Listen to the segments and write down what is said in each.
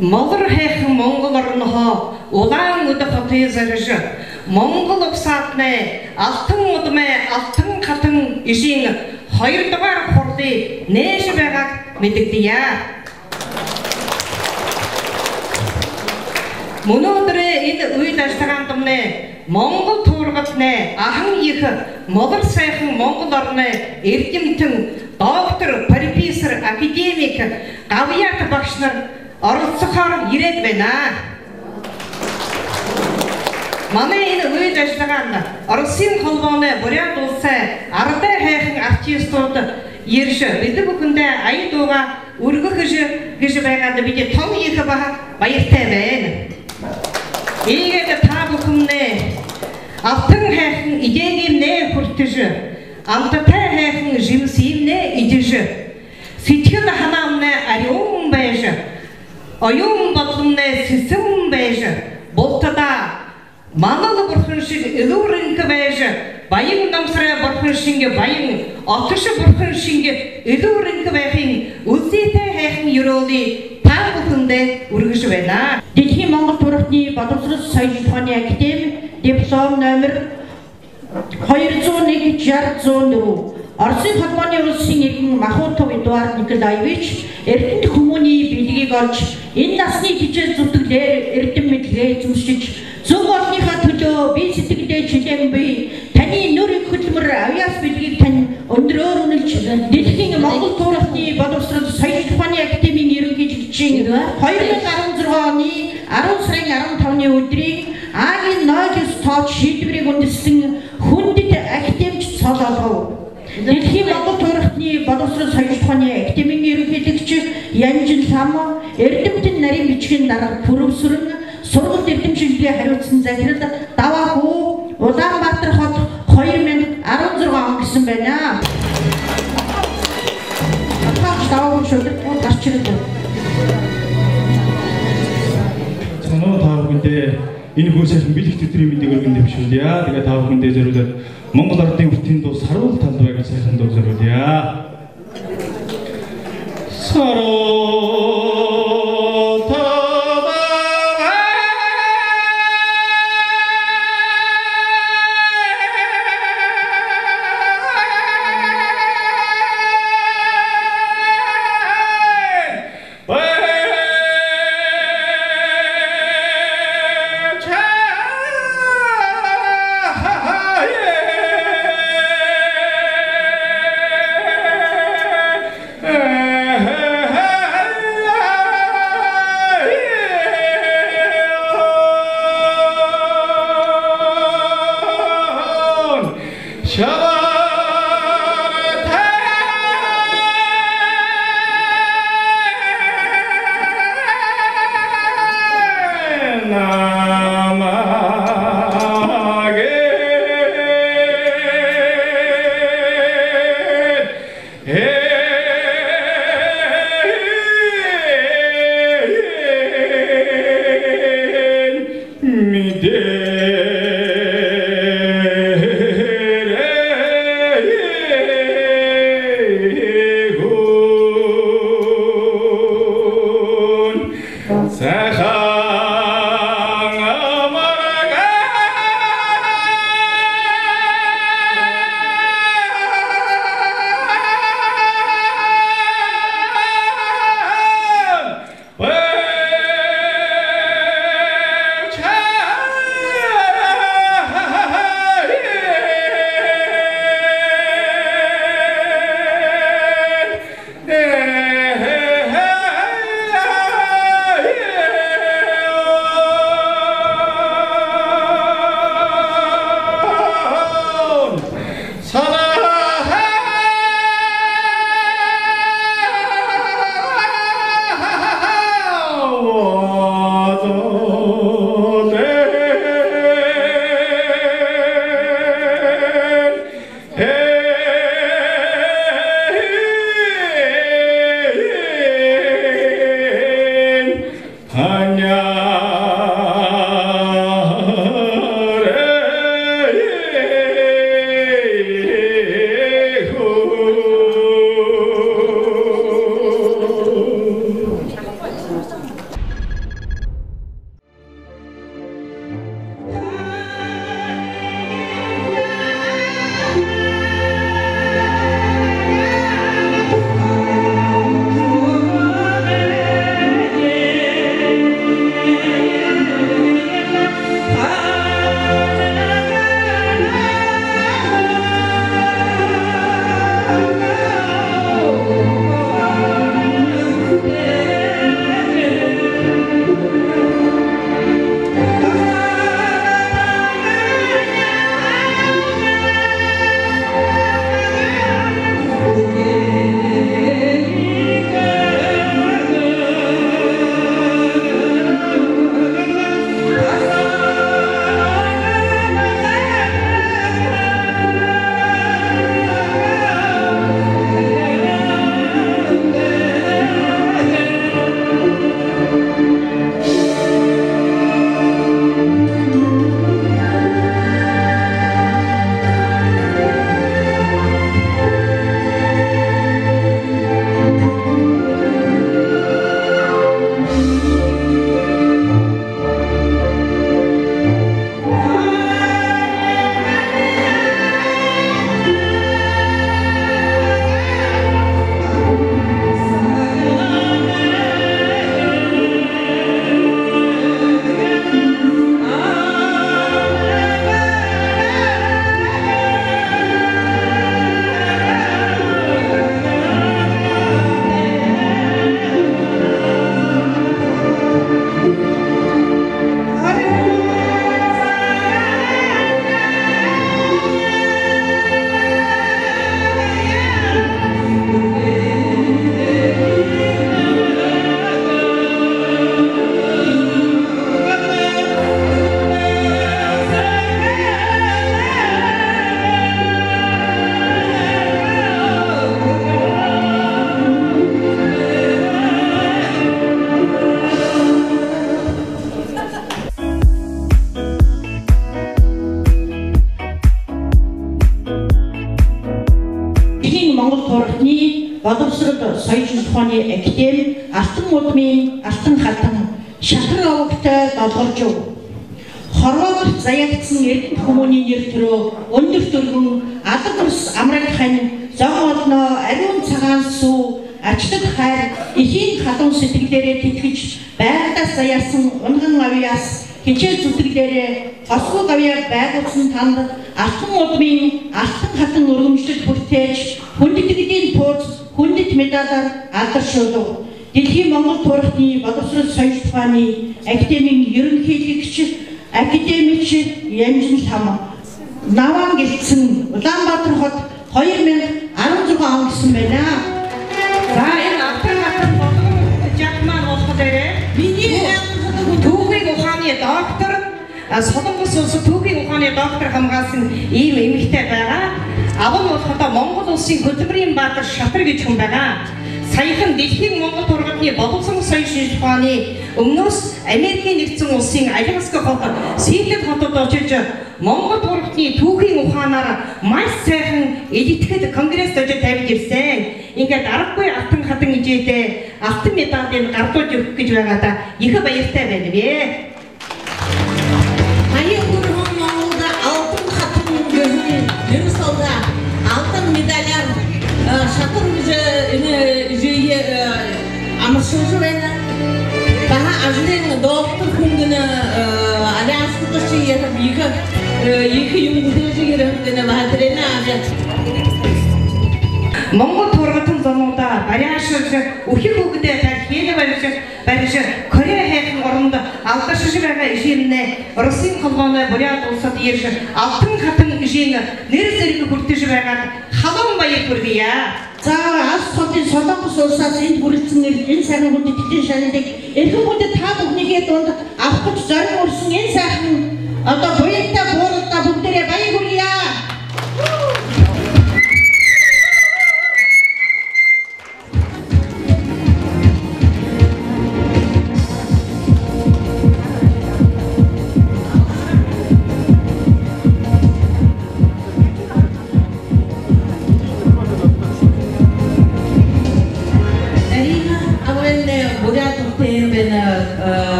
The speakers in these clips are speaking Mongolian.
Молор хайхан Монгол орнохоо улаан өдөх хотын зарж Монгол угсаатны алтан удмаа алтан хатан ишийн 2 дугаар хурлын нээж байгааг мэдэгдэе. Өнөөдөр энэ үед ажлагаан думны Монгол туургатны ахан их молор сайхан Монгол орны эрдэмтэн доктор, профессор, академик Гавьяат багш нар оролцохоор ирээд байна. Манай энэ үед ажиллагаанд Оросын холбооны Бурят улсын ардаа хайхан артистууд ирж бид бүхэндээ ая дууга өргөх гэж байгаад бид том их баяртай байна. Ийгээд та бүхэндээ алтан хайхан идегийн нэ хүртэж амттай хайхан жимсимнэ идэж сэтгэл ханаамны ариун байж оюун бодломны сэсэм байж болтада манал бурхан шиг элүүрэнк байж баян намсраа бурхан шиг баян отош бурхан шиг элүүрэнк байхын үзээтэй хайхан ёроолыг та бүхэндээ үргэж байна. Дэлхийн Монгол турхны боловсрол соёлын ухааны академи диплом номер 201-604 Оросын холбооны улсын иргэн Махмутов Эдуард Николаевич эрдэнэт хүмүүний бэлгийг олж энэ насны хичээл зүтгэлээр эрдэм мэдлэгээ эзэмшиж зөв олонныхаа төлөө бие сэтгэлдээ чилээн буй таны нүр их хөдөлмөр авьяас бэлгийг тань өндрөөр үнэлж дэлхийн Монгол туурхны боловсрол соёлын ухааны академийн ерөнхий жигчийн 2016 оны 10 сарын 15-ны өдрийн Агийн Нойгс тооч шийдвэрийг үндэслэн хүндэт академич цол олгов. Дэлхийн Монгол туурхны боловсрол соёлын ухааны академийн ерөнхийлөгч Янжин Лам эрдэмтэн нарийн бичгийн дарга Пүрвсүрэн сургалт эрдэмшилгээ хариуцсан захирал Даваахуу Улаанбаатар хот 2016 он гэсэн байна. Даваахуу шүлэг гарч ирдэг. Санаа та бүхэндээ энэ хөө сайхан бэлэг төдрийн мэдээг өргөн дэвшүүлье. Тэгээ та бүхэндээ зориулаад Монгол ардын үртийн дуу Саруул талбайг сайхан дуу зориулъя. Саруул талбай боловсрол соёлын тухайны академи алтан модмын алтан хатан шатрын овогтой долгоржив. Хорвоод заягдсан эрдэнэ хүмүүний нэр төрөө өндөр төргөн алга ус амраг хань зам олноо ариун цагаан сүү ачлаг хайр эхийн халуун сэтгэлээрээ тэтгэж байгалаас заяасан унган авьяас хичээл зүтгэлээрээ хосгоо гавьяа байгуулсан танд алтан модмын алтан хатан өргөмжлөлт бүртээж хүндэтгэлийн тууз хүндэт медалаар алдаршуулв. Дэлхийн Монгол туурхны боловсрол соёлын тухайны академийн ерөнхийлөгч академич Янжин Лам наван гэлцэн Улаанбаатар хот 2016 он гэсэн байна. За энэ алтан хатан болгон жагмаа болохоор миний түүхийн ухааны доктор Солонгос улсын түүхийн ухааны доктор хамгаалсан ийм эмэгтэй байгаа. Аван болохоор Монгол улсын хөдөлмөрийн баатар Шатар гэж хүн байгаа. Саяхан дэлхийн Монгол турганы боловсрол соёлын тухайны өмнөөс Америкийн нэгдсэн улсын Аляска хот Сидней хотод очиж Монгол турганы түүхийн ухаанаар маш сайхан эдитгэд конгресс очиж тавьж ирсэн. Ингээд аргагүй алтан хатан хэмжээтэй алтан медалийг гардуулж өгөх гэж байгаа да их баяртай байна бэ. Хаяа бүрэн Монголд алтан хатан ерөөсөө алтан медалаар Шатар гэж жие амаршуулж байна. Баха ажлын доктор хүн Аляскад чи их юм үзэж ирэх материал аваад Монгол тургатын зонуудаа бариашж өхийн хөвгдөө тархины барьж Корея хайхан оронд алдаршиж байгаа ишимнээ Русын холбооны буряд улсад ирж алтан хатан ишин нэр зэрэг хүртэж байгаад халуун баяр хүргье. За алс хотын Солонгос улсаас энд хүрэлцэн энэ сайхан хүндэтгэлийн шалгалыг эрхэм хүндэт та бүхнийхээ дунд авах гэж зориг өрсөн энэ сайхан одоо буянтай буулалдаа бүгдээрээ баяр хүргье.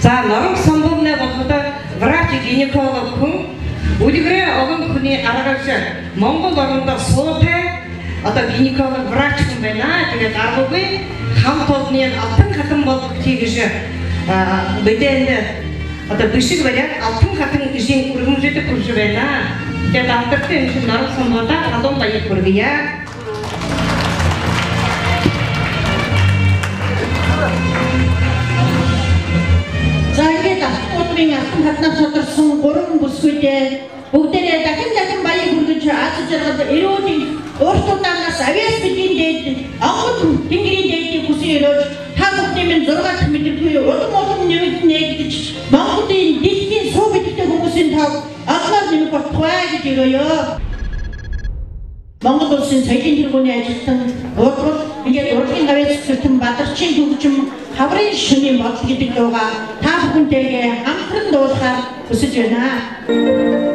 За норог самбовны болоход врач гинеколог хүн үлгэрээ огон хүний аргаж Монгол оронд суутай одоо гинеколог врач хүн байна. Тэгээд аргагүй хамт олонны алтан хатан болгох тийгш бэдэнд одоо бишиг бариад алтан хатан ишин өргөмжлөлт хүрч байна. Тэгээд алтартай энэ норог самбовда халуун баяр хүргье. За ингээд алтан хатнаас тодорсон 3 бүсгүйтэй бүгдээрээ дахин баяр хүргэж аз жаргал эрүүлийн ууртуудаанаас авиас бидний дээд онгод тэнгэрийн дээдийг хүсэж өрөөж та бүхний минь 6 дахь мэдрэгүй улам нэмэгдэн нэгдэж Монголын дэлхийн суу бидтэй хүмүүсийн тав олноор нэмэх болтугай гэж өрөөё. Монгол улсын соёлын тэргүүний ажилтан урдгал ингээд урлагийн гавьяас зүтэн бадарчин төгжим хаврын шөнийн бодол гэдэг дуугаа та бүхэнтэйгээ хамтран дуулахаар хүсэж байна. Oh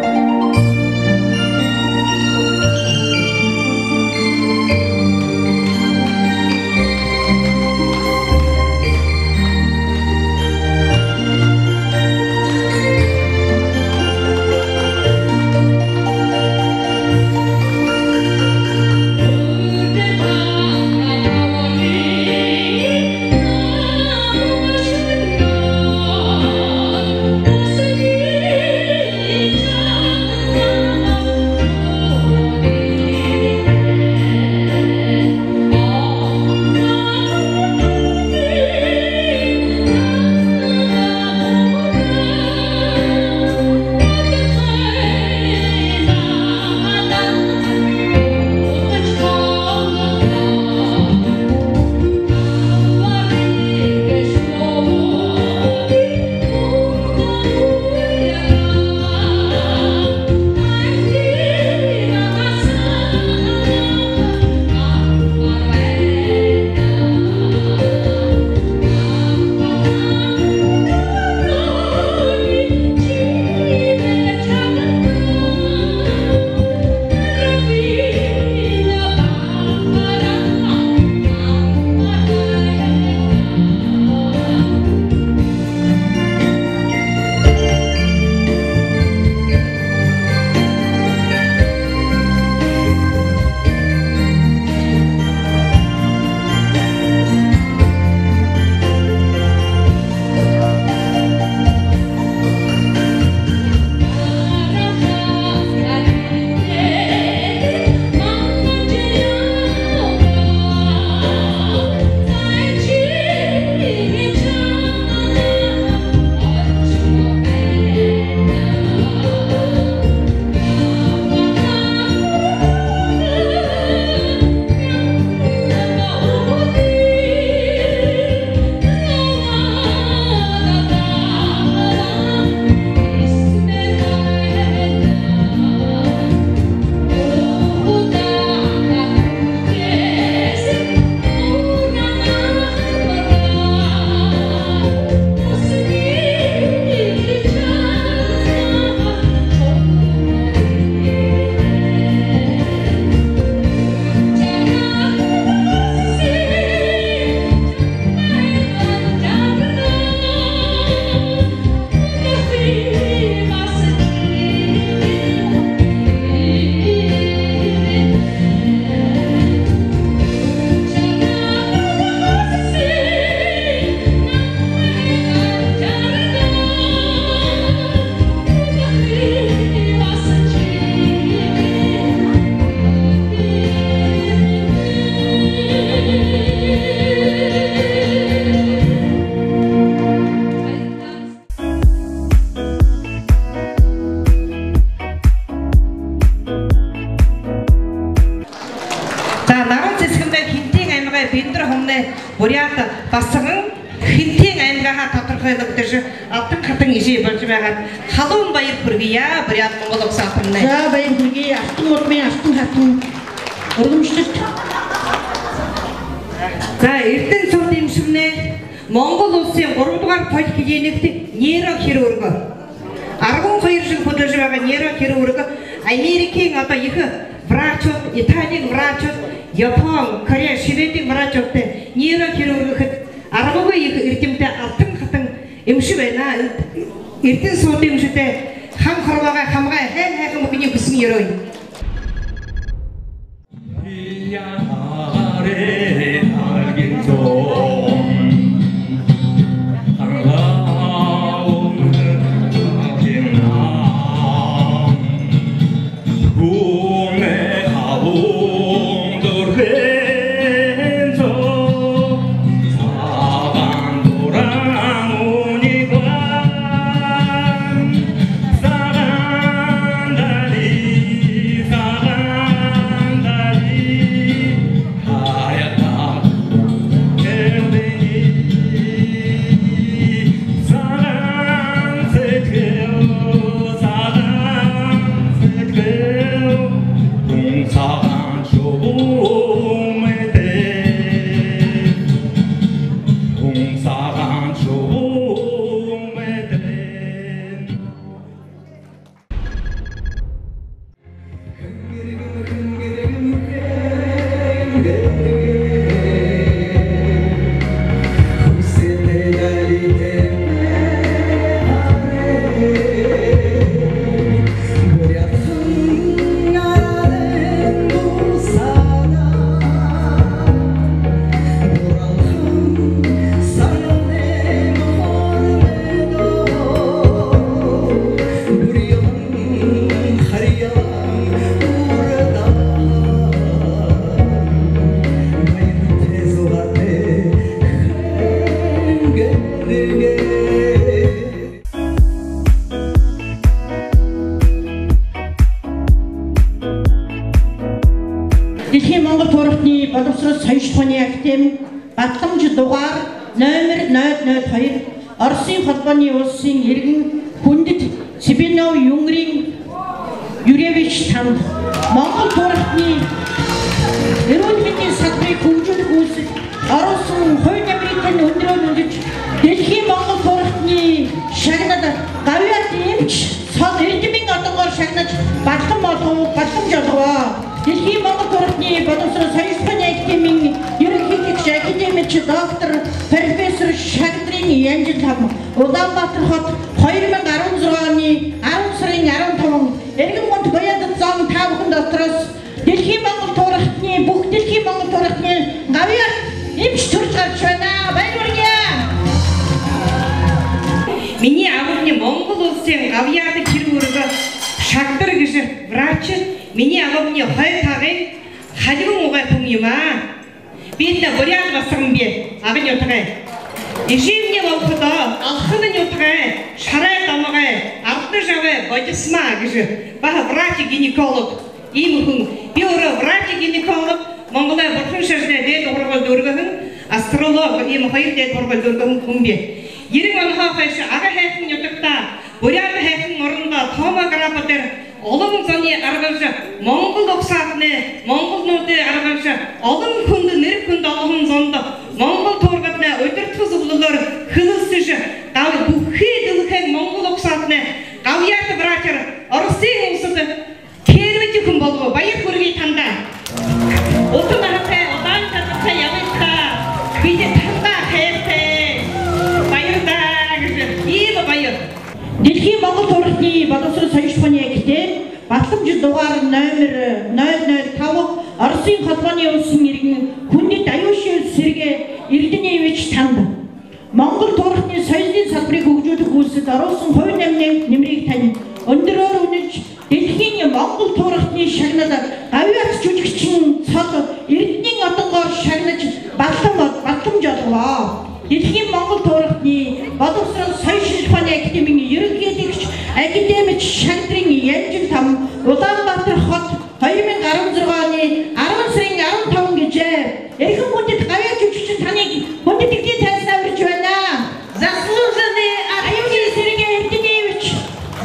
наран цэцгэндээ Хинтийн аймгийн Бэндэр хумны буряд басган Хинтийн аймгийнхаа тодорхойлогдож алдан хатан ижи болж байгаад халуун баяр хүргье буряд Монгол улс ахны. За баяр хүргье алтан улмын алтан хатан өргөмжлөлт. За Эрдэнэ цуг дэмшвнэ Монгол улсын 3 дугаар поликлиникт нейро хирург 12 жил хөдөлж байгаа нейро хирург Америкийн одоо их врачууд, Италийн врачууд, Япон, Корея, Шведийн врачуудтай нейро хирургт аргагүй их эрдэмтэй алдан хатан эмшив байна. Эрдэнэ цуг дэмшвтэй хам хорвоогоо хамгаа хайхан мөгний хүсмэн ёрой. Дэлхийн Монгол Туурхны боловсрол соёлын ухааны академи батламж дугаар номер 002 Оросын холбооны улсын иргэн хүндэт Цыбинов Юрьевич танд Монгол Туурхны эрүүл мэндийн салбарыг хөгжүүлэх үйлсэл оруулсан хувь нэмрийн өндрөөр үнэлж Дэлхийн Монгол Туурхны шагнад гавьяат эмч цол эрдэмийн одоогоор шагнаж батламж олгоо. Дэлхийн Монгол Туурхны боловсрол соёлын ухааны академийн ерөнхийлөгч академич доктор профессор Шагдрын Янжил хам Улаанбаатар хот 2016 оны 10 сарын 15 эргэн мод гоёд зам та бүхэн дотроос Дэлхийн Монгол Туурхны бүх Дэлхийн Монгол Туурхны гавьяат эмч төрж гарч байна. Баярлалаа. Миний аварны Монгол улсын гавьяат хирург Шагдар гэж врач миний аварны хой тагын халигун угай хүн юм аа. Би та буряд басган би авын ятгай. Иживний волходо алхны ятгай шарай дамгай ардны жавэ бодисма гэж ба врач гинеколог ийм хүн би өөрөө врач гинеколог Монголын бурхан шашны дээд ургал дөргөн астролог ийм хоёр дээд ургал дөргөн хүн би. 90 он хойш ага хайхан ятгата буряд хайхан орондоо томограф дээр олон зоны аргалж Монгол угсаахны монголнуудын аргалж олон хүнд нэр хүнд олон зонд Монгол туургадны удирдах зөвлөлөөр хөлсөж гав бүхий дэлхийг Монгол угсаахны гавьяат врачар Оросын улсад кэрвэж хүн болов баяр хүргэе тандаа. Утгатай удаан таттай яваа бид тандаа хайртай баяртай ийм баяр. Дэлхийн Монгол Туурхны боловсрол соёлын ухааны академи батламж дугаар номер 005 Оросын холбооны улсын иргэн хүндэт аюушийн сэргээ Эрдэнэвич танд Монгол Туурхны соёлын салбарыг хөгжүүлэх үйлсэд оруулсан хувь нэмрийг тань өндөрөөр үнэлж Дэлхийн Монгол Туурхны шагнад гавьяат жүжигчин цол Эрдэнийн одонгоор шагнаж батламж олгоо. Дэлхийн Монгол Туурхны боловсрол соёлын ухааны академийн ерөнхийлөгч академич Шагдрын Янжил хам Улаанбаатар хот 2016 оны 10 сарын 15 Эрхэм хүндэт гавьяа жүжигчин таныг хүндэт игдийн тайснаа урьж байна. Заслуженный Аюулын Сергей Эрдэнэевич.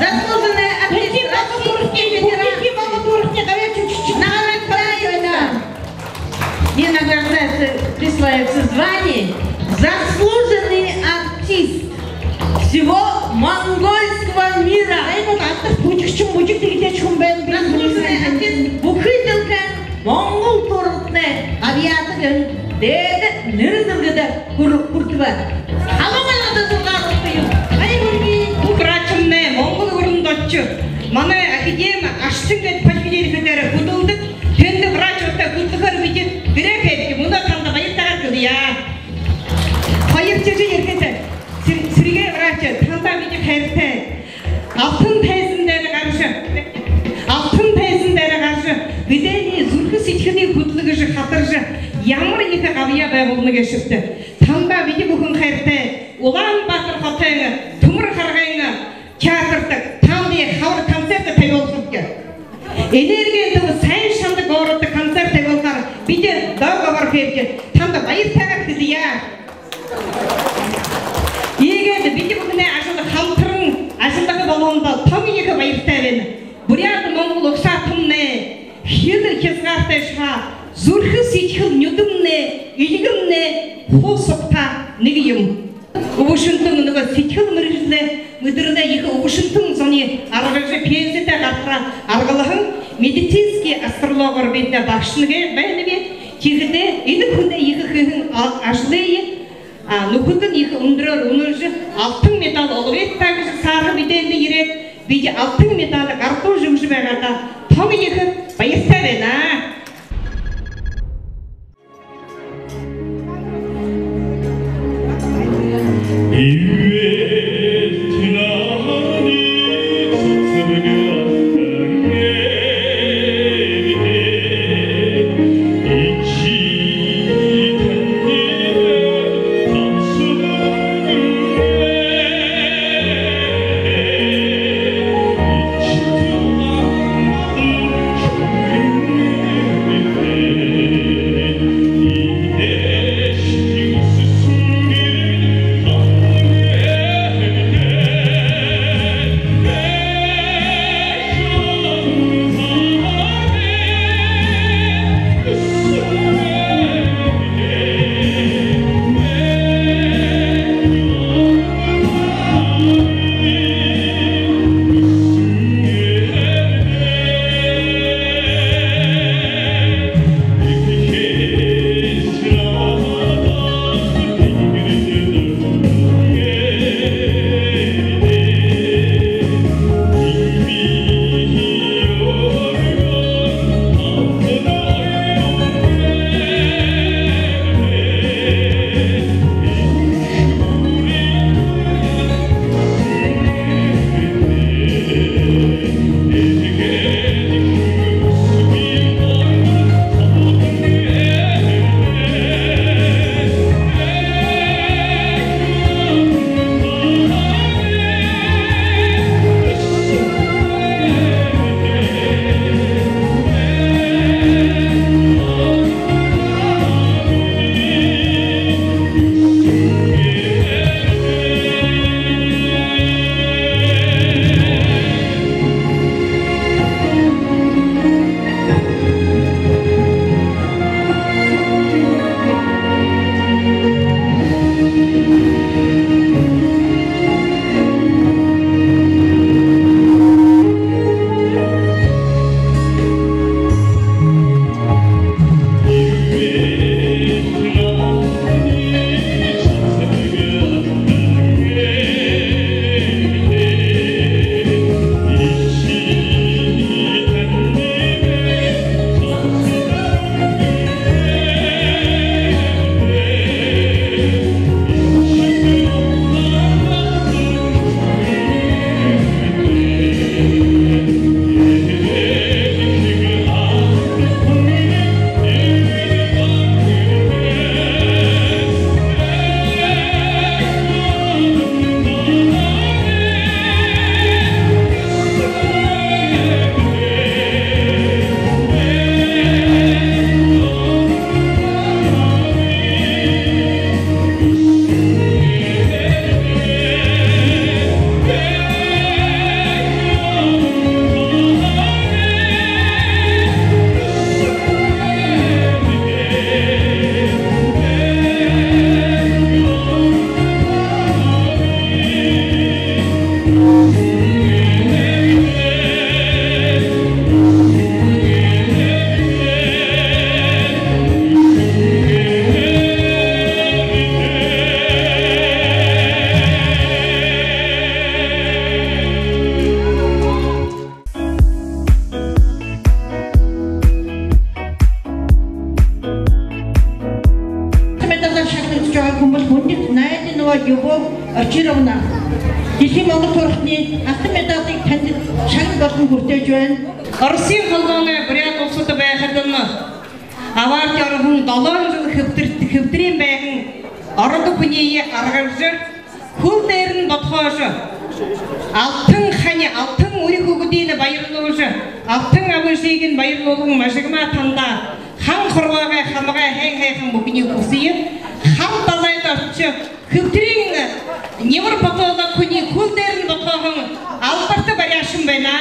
заслуженный артист Российской Федерации. Гавьяа жүжигчин Народ Крайна. Не награждается, присваивается звание заслуженный артист всего монгольского мира. Энэ бол алдарт бүжигчин бүжиг тэглэж хүн байна. Заслуженный артист бүхийдэлхэн Монгол туртны авиаторын дээд нэрсэлгэдэ хүрдэг байна. Халуугаар дургаардаг юм. Украчмны Монгол өрөнд очив. Манай академи ачлан гэж пашгилэрхээр хөдөлдөг. Тэнд врачтай хөдөлгөөр бид гэрээхэд мунаа танд баяртайгаар гэлье. Хоёр жижиг ирэхэд Сэргээ врач тандаа бид хайртай. Алтан тайзан дээр гарч бидний зүрх сэтгэлийн хөдөлгөж хатарж ямар их гавьяа байгуулна гэшвэ. Тандаа бид бүхэн хайртай. Улаанбаатар хотын төмөр харгын театрт таны хавар концерт тавьуулдаг. Энергийн төв сайн шандаг ордог концерт тавьуулахаар бид договор хийгээд танд баяртайгаар хэлье. Ийгээд бид бүхний хамтран ажиллах болгонд том их баяртай байна. Буряд Монгол угсаа томны хил хязгаартай шха зүрх сэтгэл нүдэмнэ илгэмнэ хуусахта нэг юм. Өвшөнтөн нөгөө сэтгэл мэрэгжлээ өдрөдөө их өвшөнтөн зуны аргаж пенсэтэй гарахаа аргалхан медицинский астрологоор бид багшныг байна би. Тэгэхдээ энэ хүнээ их хэн ажлыг нөхөд нь их өндрөөр өнөрж алтан медаль олгоётой гэж саар бидэнд ирээд бид алтан медаль гардуу жүмж байгаадаа том их баяртай байна. толгой Любовь Очировна дэлхийн Монгол турхны алтан медалийг танд шагнал болон хүртээж байна. Оросын холбооны бурят улсад байхад нь аваад ярхан 7 жил хэвдрийн байхын орон хүний аргавж хөл дээр нь ботхоош алтан хани алтан үрийг өгдийн баярлуулж алтан авшиг нь баярлуулан машигма танда хан хорвоога хамгаа хайхан бүгний хүсье хам далайд очиж хэвдрийн нэмэр ботоолог хүний хөл дээр нь ботхоохон алдарт барьяашин байна.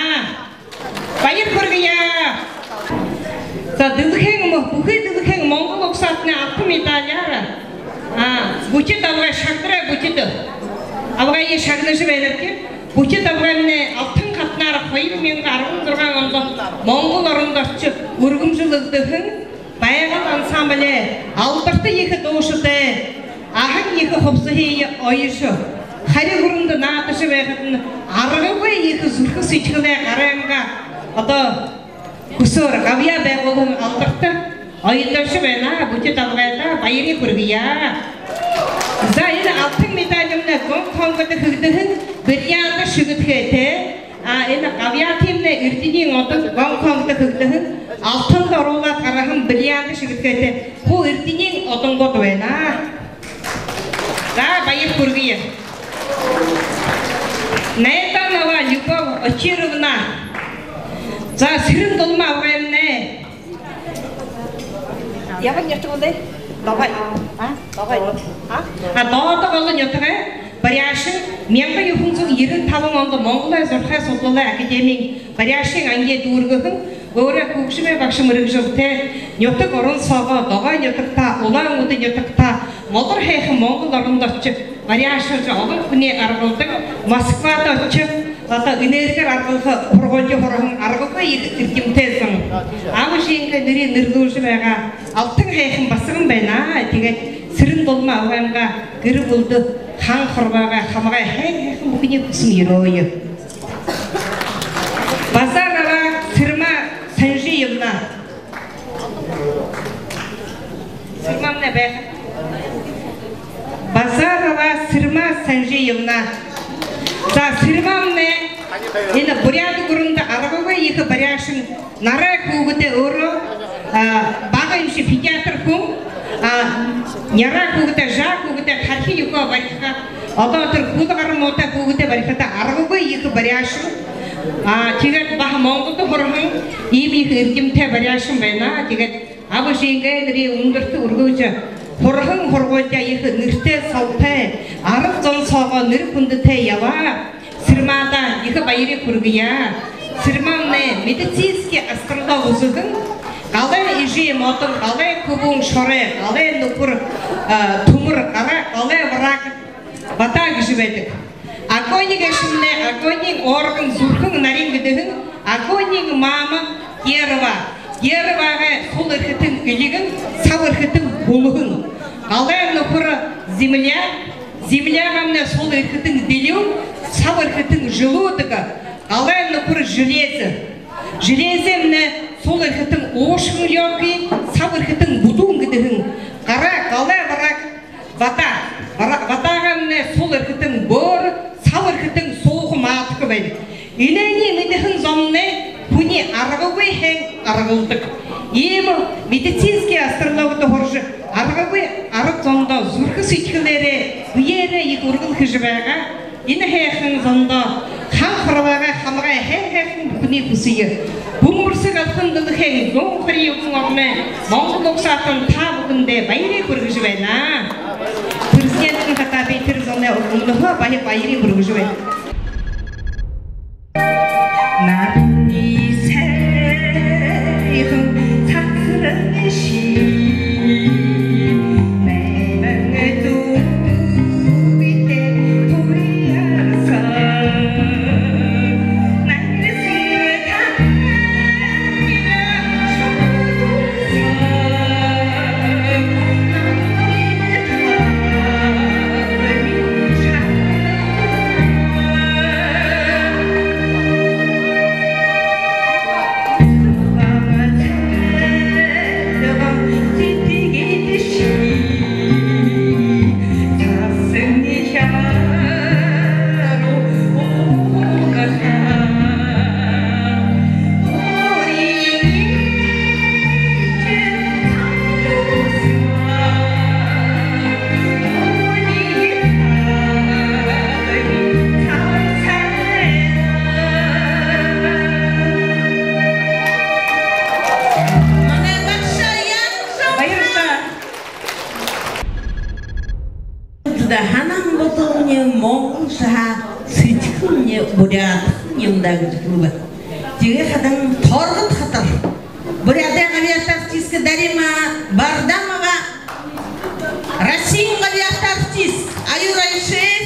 Баяр хүргье. За бүхий Монгол улсаатны алтан медалиар бүчит авгаа шагдраа бүчит авгааны шагнаш байдаг тийм бүчит авгааны алтан хатнаар 2016 онд Монгол оронд очиж өргөмжлөгдсөн байгаль ансамбль алдарт их дууштай ахын их хөвсхий оёш хари хүрээнд наадаш байхад нь аргагүй их зүрх сэтгэлээ гараанга одоо хүсээр гавья байгуулан алдарт оёлоош байна бүчит авгаалаа баярыг хүргье. За энэ алтан медалимнэ Гонконгод хөгдөхөн бриллиант шигдэхтэй энэ гавья тимнэ эрдэнийн одон Гонконгод хөгдөхөн алтанд оруулаад гарахан бриллиант шигдэхтэй хүү эрдэнийн одонгод байна. За баяр хүргье. Найданова Любовь Очировна. За сэрэн дулма авгаалнэ. Яваг нятгуулээ. Давай. Давай. Доод болон ятгаа Баряашин 1995 онд Монголын зурхай судлалын академийн Баряашин ангийн дүүргэн өөрөө хөгшмөө багш мөрөгжөлтэй нютаг орон соогоо догой нютагта улаан үдэн нютагта модор хайхан Монгол оронд очиж Баряашин олон хүний аргуулдаг Москвад очиж одоо энергиэр аргуулах хургуулж хорхон аргагүй иргэмтэйсэн аавшинг нэрийн нэрлүүлж байгаа алтан хайхан басган байна. Тэгээд сэрэн дулма авгаанга гэр бүлд хан хорвоога хамгаа хайхан бүхний хүсэн өрөөе. Базарова Сырма Санжиевна. Сырмамна байх. Базарова Сырма Санжиевна. За сэрмамнэ энэ буряд гүрэнд аргагүй их баряашин нарай хүүгдээ өөрөө бага юм шиг педиатр хүн няраа хүүгдээ жаа хүүгдээ хархи юугаа барихаа одоо тэр хөл гармуутай хүүгдээ барихаа аргагүй их баряашин тэгээд бага Монголд хорхон ийм их эрдэмтэй баряашин байна. Тэгээд авшингээ нэрийн өндөрт өргөөж хорхон хоргуулж их нэртэй савтай арга зон соогоо нэр хүндтэй яваа. Сэрмада их баярыг хүргье. Сэрмамнэ медицинский астролог үзэгэн галай ижи модон галай күбүн шорэ галай нөхөр төмөр галай враг батаа гэж байдаг. Агоник эшмнэ агоник орган зүрхэн нарийн гэдэгэн агоник мама Ервага сул эрхтэн гэлигэн сав эрхтэн булгэн галай нөхөр земля гамне сул эрхтэн дэлүү сав эрхтэн желудок галай нөхөр железэмнэ сул эрхтэн уушгын лёгий сав эрхтэн будун гэдэгэн галай враг батагамне сул эрхтэн бор сав эрхтэн суух маадах байна. Инээний мэдхэн зомнэ хүний аргагүй хэн аргуулдаг. Ийм медицинский астрологд хорж аргагүй арга зондоо зүрх сэтгэлээрээ биеэрээ их өргөн хэж байгаа. Энэ хайхан зондоо хан хорвоога хамгаа хайхан бүхний хүсье. Бөмбөрсөг алтан дэлхэн гонхри юун орны Монгол улсаатан та бүхэндээ баярыг хүргэж байна. Президентийн хатаа би тэр зоны өмнөхөө баярыг хүргэж байна. Анда ханан ботоне монгол шаха сэтхүнне бурят юмдаг жиклуба. Тиге хадан торгот хатар. Бурятия авиатартистка Дарима Бардамова, Россия авиатартист Аюра Ишев,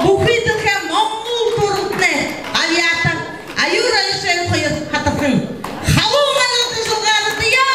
Бухитылха монгол турутне авиатар Аюра Ишев хатархын. Халуманы жылгарды яу!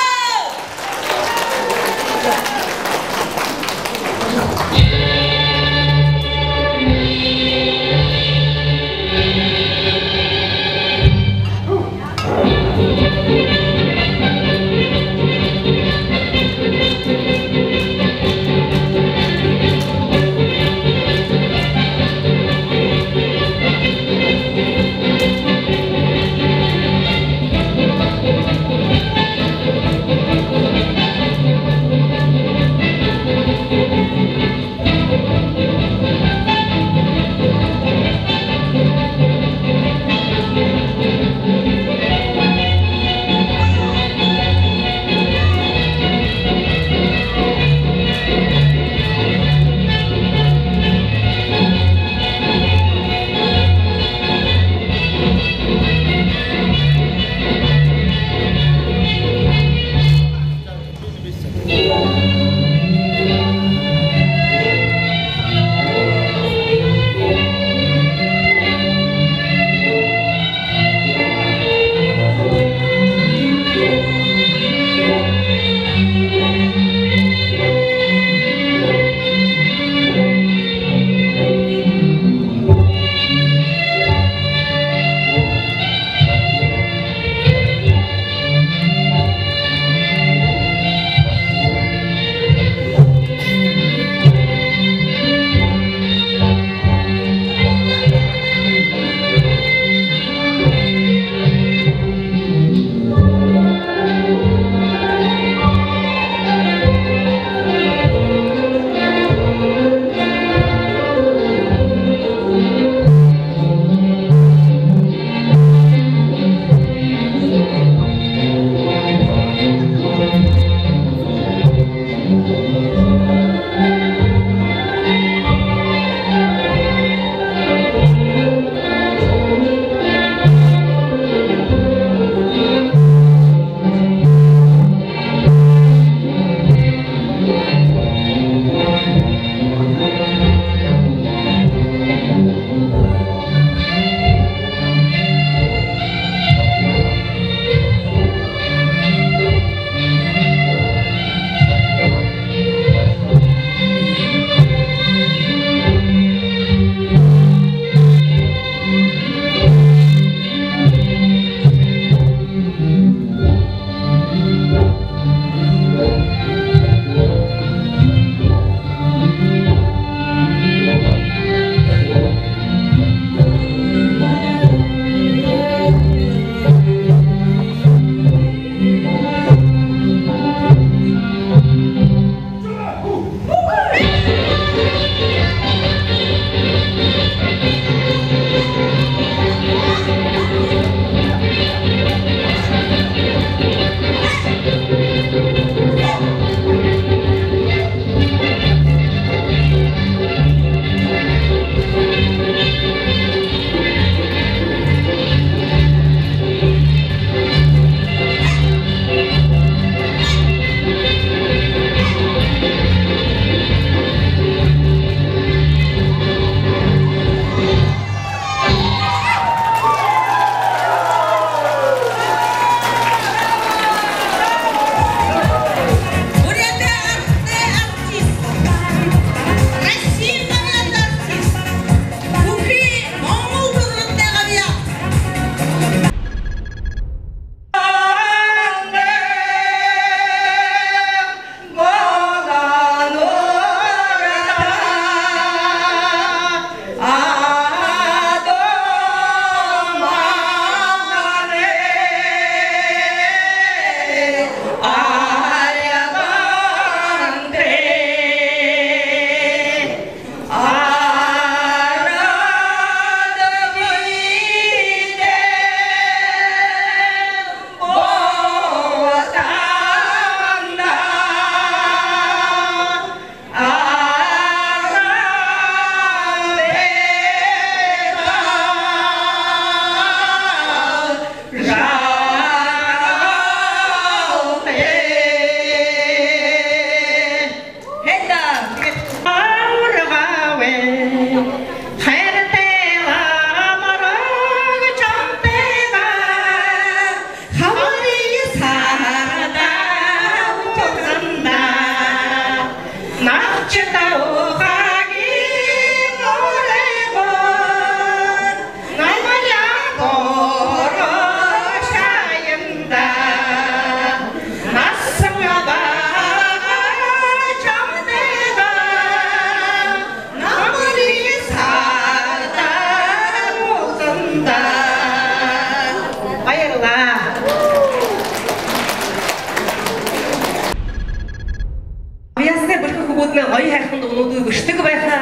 мен ой хайхынды унуду бүштігі байқа,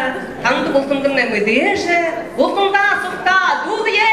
таңды болсыңдың нәмі дейші, болсыңда сұқта дуғые!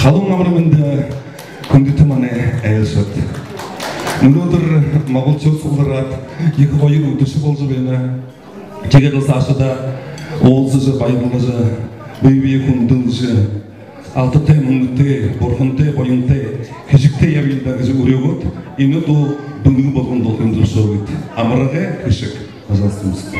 Халуун амрымында күндү мане ээлсет. Нүлөдөр магылчуу сулдырат, екі ойын өтіші болжы бені. Тегерлі сашыда олзыжы, байбылыжы, бейбейе күнділжі, алтыте, мұңыте, борхынте, бойынте, кешікте явилдагыжы үрегіт, ені ду бүңгі болғын долғынды шоғыт. Амырығы кешік. Пожалуйста.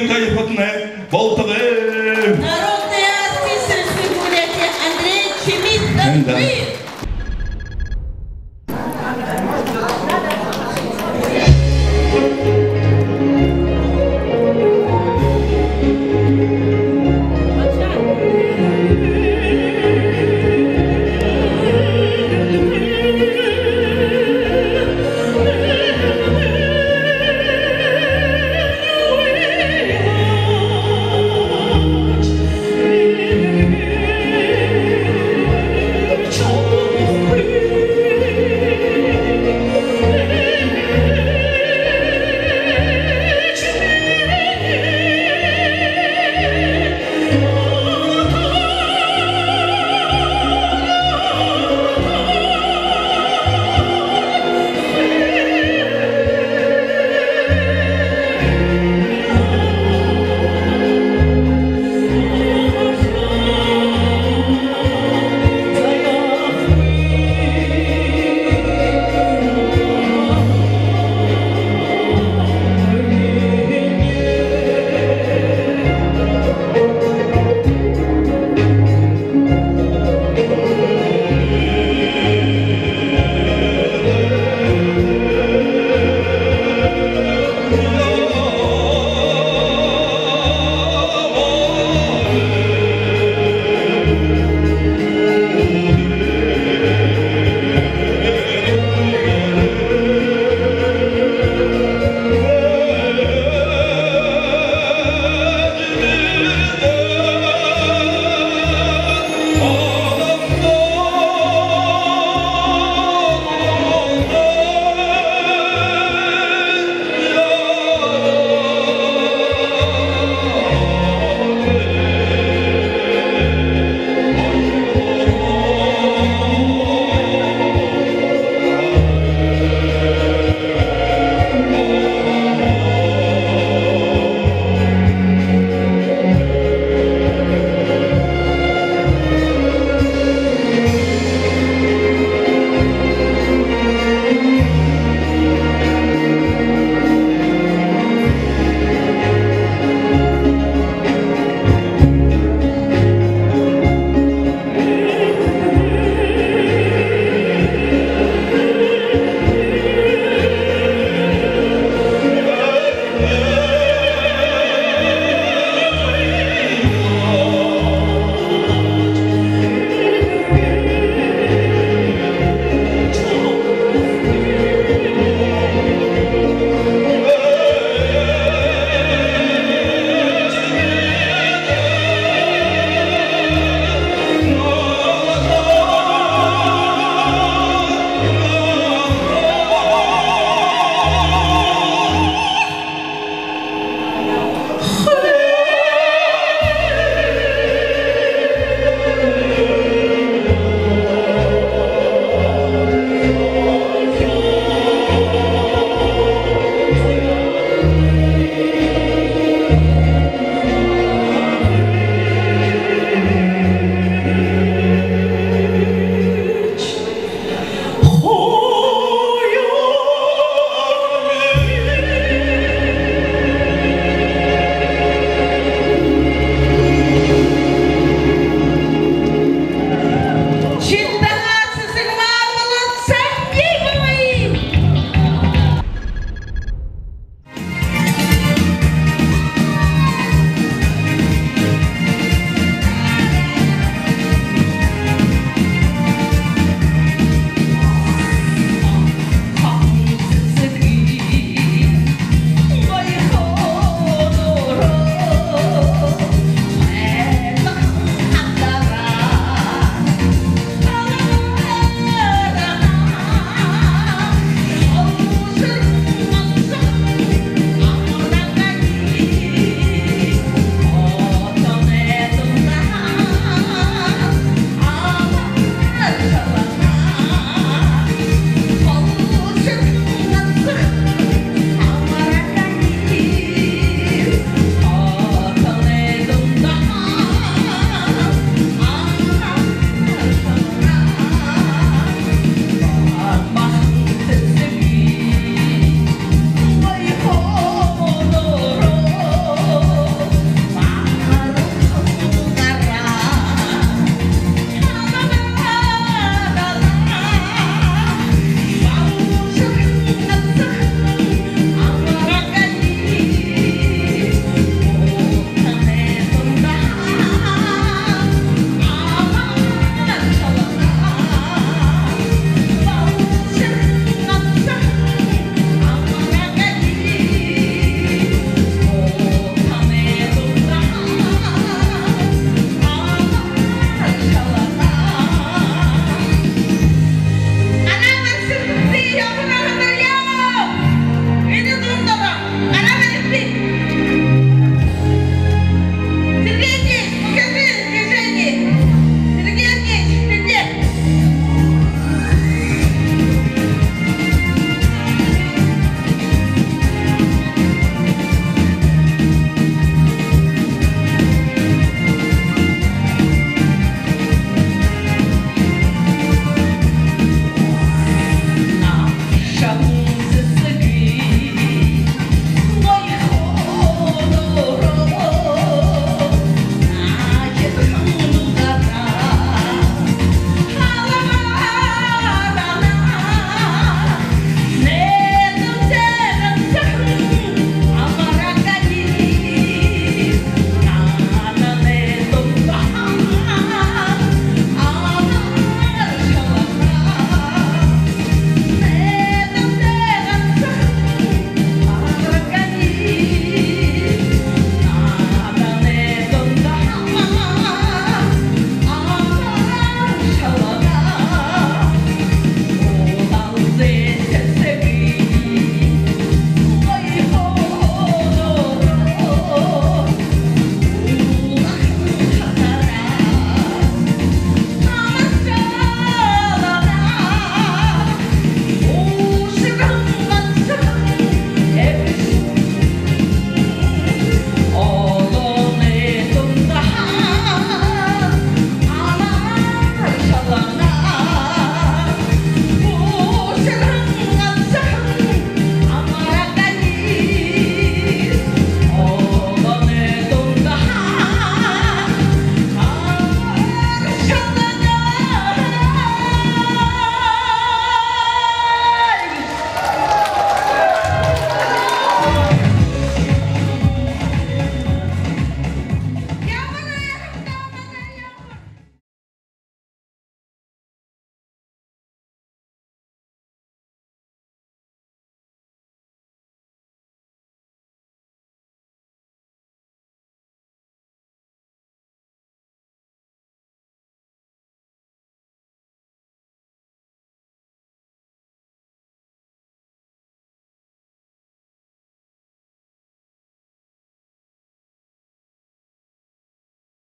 Украинка ехотная, болтовым. Народный артист республики Андрей Чемит.